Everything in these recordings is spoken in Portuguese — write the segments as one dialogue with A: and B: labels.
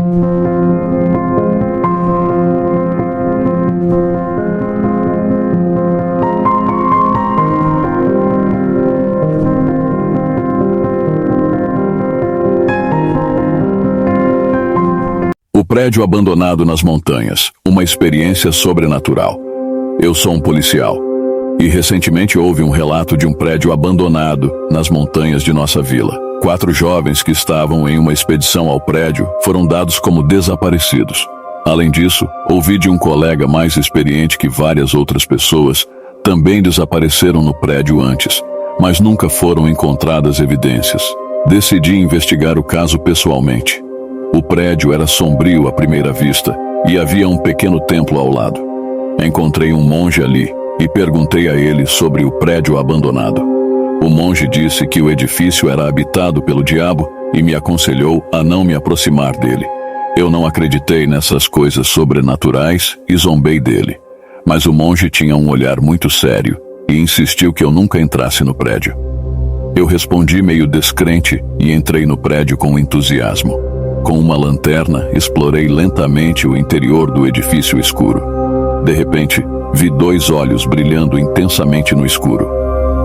A: O prédio abandonado nas montanhas, uma experiência sobrenatural. Eu sou um policial, e recentemente houve um relato de um prédio abandonado nas montanhas de nossa vila. 4 jovens que estavam em uma expedição ao prédio foram dados como desaparecidos. Além disso, ouvi de um colega mais experiente que várias outras pessoas também desapareceram no prédio antes, mas nunca foram encontradas evidências. Decidi investigar o caso pessoalmente. O prédio era sombrio à primeira vista e havia um pequeno templo ao lado. Encontrei um monge ali e perguntei a ele sobre o prédio abandonado. O monge disse que o edifício era habitado pelo diabo e me aconselhou a não me aproximar dele. Eu não acreditei nessas coisas sobrenaturais e zombei dele. Mas o monge tinha um olhar muito sério e insistiu que eu nunca entrasse no prédio. Eu respondi meio descrente e entrei no prédio com entusiasmo. Com uma lanterna, explorei lentamente o interior do edifício escuro. De repente, vi 2 olhos brilhando intensamente no escuro.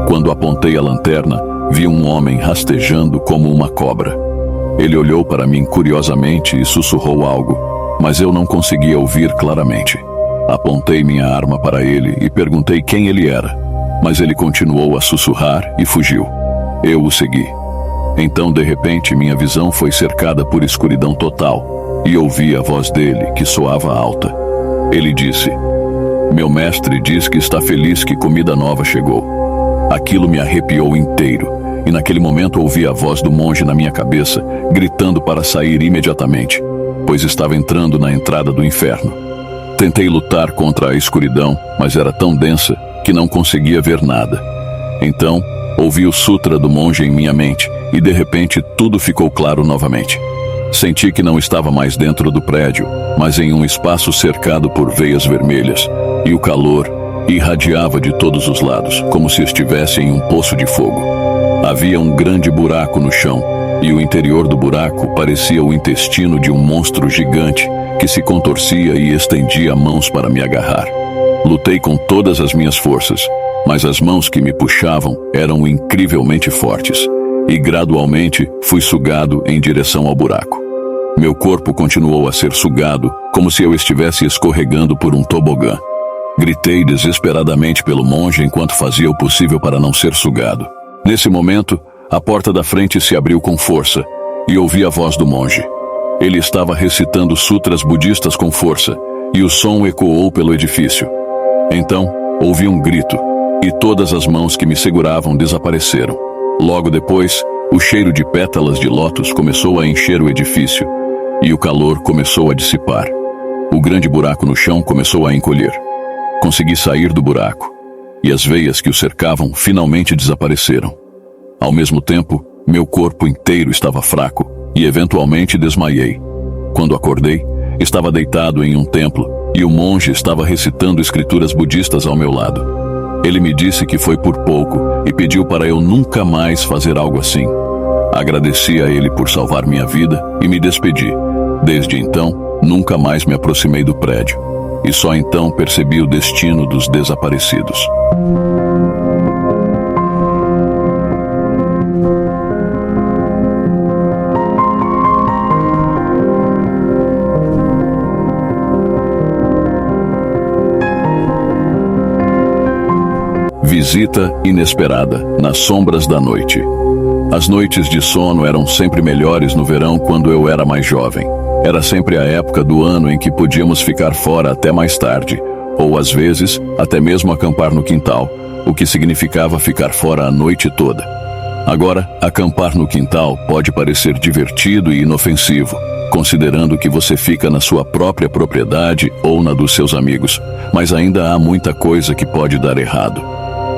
A: Quando apontei a lanterna, vi um homem rastejando como uma cobra. Ele olhou para mim curiosamente e sussurrou algo, mas eu não conseguia ouvir claramente. Apontei minha arma para ele e perguntei quem ele era, mas ele continuou a sussurrar e fugiu. Eu o segui. Então, de repente, minha visão foi cercada por escuridão total e ouvi a voz dele, que soava alta. Ele disse: "Meu mestre diz que está feliz que comida nova chegou." Aquilo me arrepiou inteiro, e naquele momento ouvi a voz do monge na minha cabeça, gritando para sair imediatamente, pois estava entrando na entrada do inferno. Tentei lutar contra a escuridão, mas era tão densa que não conseguia ver nada. Então, ouvi o sutra do monge em minha mente, e de repente tudo ficou claro novamente. Senti que não estava mais dentro do prédio, mas em um espaço cercado por veias vermelhas, e o calor irradiava de todos os lados, como se estivesse em um poço de fogo. Havia um grande buraco no chão, e o interior do buraco parecia o intestino de um monstro gigante que se contorcia e estendia mãos para me agarrar. Lutei com todas as minhas forças, mas as mãos que me puxavam eram incrivelmente fortes, e gradualmente fui sugado em direção ao buraco. Meu corpo continuou a ser sugado, como se eu estivesse escorregando por um tobogã. Gritei desesperadamente pelo monge enquanto fazia o possível para não ser sugado. Nesse momento, a porta da frente se abriu com força, e ouvi a voz do monge. Ele estava recitando sutras budistas com força, e o som ecoou pelo edifício. Então, ouvi um grito, e todas as mãos que me seguravam desapareceram. Logo depois, o cheiro de pétalas de lótus começou a encher o edifício, e o calor começou a dissipar. O grande buraco no chão começou a encolher. Consegui sair do buraco, e as veias que o cercavam finalmente desapareceram. Ao mesmo tempo, meu corpo inteiro estava fraco, e eventualmente desmaiei. Quando acordei, estava deitado em um templo, e o monge estava recitando escrituras budistas ao meu lado. Ele me disse que foi por pouco e pediu para eu nunca mais fazer algo assim. Agradeci a ele por salvar minha vida e me despedi. Desde então, nunca mais me aproximei do prédio, e só então percebi o destino dos desaparecidos. Visita inesperada, nas sombras da noite. As noites de sono eram sempre melhores no verão quando eu era mais jovem. Era sempre a época do ano em que podíamos ficar fora até mais tarde, ou às vezes, até mesmo acampar no quintal, o que significava ficar fora a noite toda. Agora, acampar no quintal pode parecer divertido e inofensivo, considerando que você fica na sua própria propriedade ou na dos seus amigos, mas ainda há muita coisa que pode dar errado.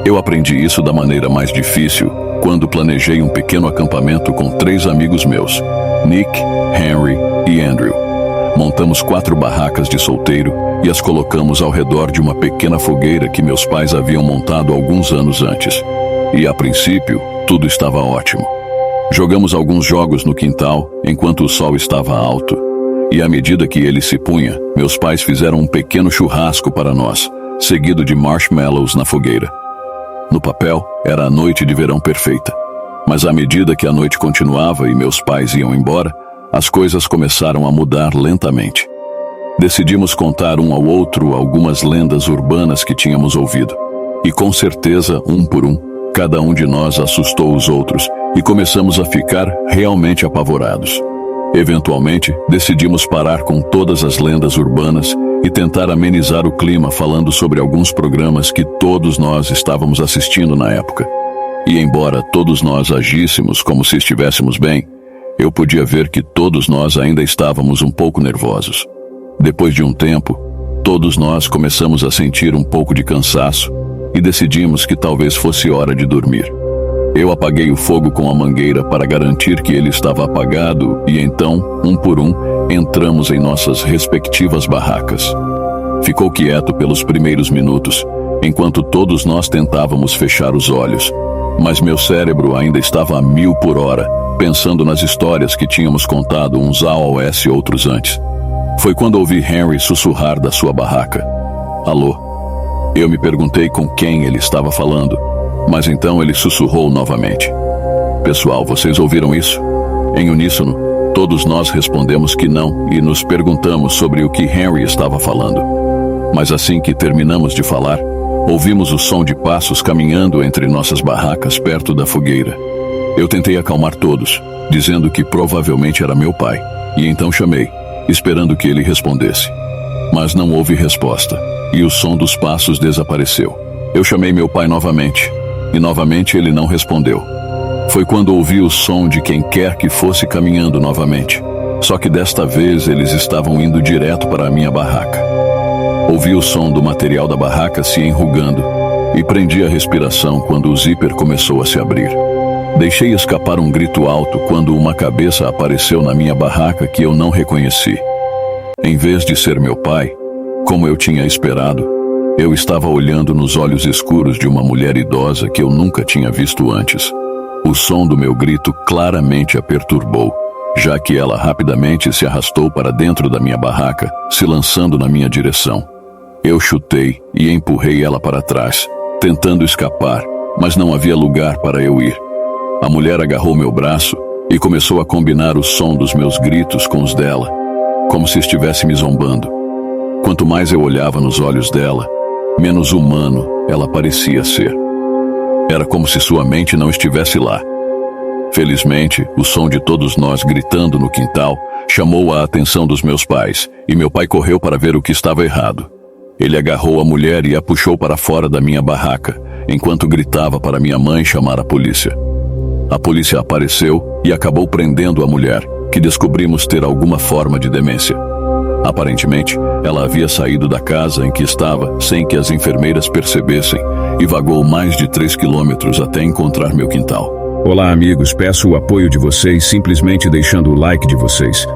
A: Eu aprendi isso da maneira mais difícil quando planejei um pequeno acampamento com 3 amigos meus, Nick, Henry e Andrew. Montamos 4 barracas de solteiro e as colocamos ao redor de uma pequena fogueira que meus pais haviam montado alguns anos antes. E a princípio, tudo estava ótimo. Jogamos alguns jogos no quintal enquanto o sol estava alto. E à medida que ele se punha, meus pais fizeram um pequeno churrasco para nós, seguido de marshmallows na fogueira. No papel, era a noite de verão perfeita. Mas à medida que a noite continuava e meus pais iam embora, as coisas começaram a mudar lentamente. Decidimos contar um ao outro algumas lendas urbanas que tínhamos ouvido. E com certeza, um por um, cada um de nós assustou os outros e começamos a ficar realmente apavorados. Eventualmente, decidimos parar com todas as lendas urbanas e tentar amenizar o clima falando sobre alguns programas que todos nós estávamos assistindo na época. E embora todos nós agíssemos como se estivéssemos bem, eu podia ver que todos nós ainda estávamos um pouco nervosos. Depois de um tempo, todos nós começamos a sentir um pouco de cansaço e decidimos que talvez fosse hora de dormir. Eu apaguei o fogo com a mangueira para garantir que ele estava apagado e então, um por um, entramos em nossas respectivas barracas. Ficou quieto pelos primeiros minutos, enquanto todos nós tentávamos fechar os olhos, mas meu cérebro ainda estava a 1000 por hora, pensando nas histórias que tínhamos contado uns AOS e outros antes. Foi quando ouvi Henry sussurrar da sua barraca. Alô? Eu me perguntei com quem ele estava falando, mas então ele sussurrou novamente. Pessoal, vocês ouviram isso? Em uníssono, todos nós respondemos que não e nos perguntamos sobre o que Henry estava falando. Mas assim que terminamos de falar, ouvimos o som de passos caminhando entre nossas barracas perto da fogueira. Eu tentei acalmar todos, dizendo que provavelmente era meu pai, e então chamei, esperando que ele respondesse. Mas não houve resposta, e o som dos passos desapareceu. Eu chamei meu pai novamente, e novamente ele não respondeu. Foi quando ouvi o som de quem quer que fosse caminhando novamente, só que desta vez eles estavam indo direto para a minha barraca. Ouvi o som do material da barraca se enrugando, e prendi a respiração quando o zíper começou a se abrir. Deixei escapar um grito alto quando uma cabeça apareceu na minha barraca que eu não reconheci. Em vez de ser meu pai, como eu tinha esperado, eu estava olhando nos olhos escuros de uma mulher idosa que eu nunca tinha visto antes. O som do meu grito claramente a perturbou, já que ela rapidamente se arrastou para dentro da minha barraca, se lançando na minha direção. Eu chutei e empurrei ela para trás, tentando escapar, mas não havia lugar para eu ir. A mulher agarrou meu braço e começou a combinar o som dos meus gritos com os dela, como se estivesse me zombando. Quanto mais eu olhava nos olhos dela, menos humano ela parecia ser. Era como se sua mente não estivesse lá. Felizmente, o som de todos nós gritando no quintal chamou a atenção dos meus pais, e meu pai correu para ver o que estava errado. Ele agarrou a mulher e a puxou para fora da minha barraca, enquanto gritava para minha mãe chamar a polícia. A polícia apareceu e acabou prendendo a mulher, que descobrimos ter alguma forma de demência. Aparentemente, ela havia saído da casa em que estava sem que as enfermeiras percebessem e vagou mais de 3 quilômetros até encontrar meu quintal.
B: Olá, amigos, peço o apoio de vocês simplesmente deixando o like de vocês.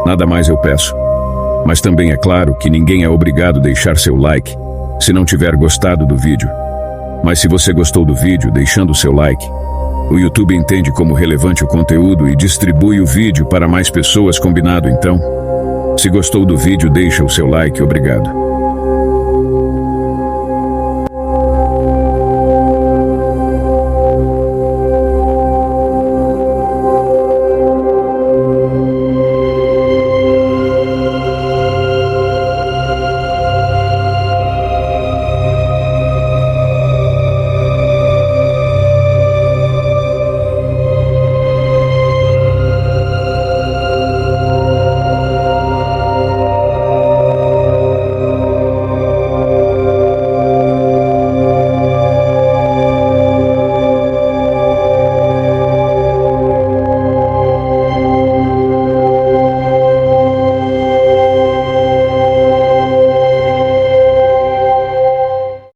B: Nada mais eu peço. Mas também é claro que ninguém é obrigado a deixar seu like se não tiver gostado do vídeo. Mas se você gostou do vídeo deixando o seu like, o YouTube entende como relevante o conteúdo e distribui o vídeo para mais pessoas, combinado então? Se gostou do vídeo, deixa o seu like, obrigado.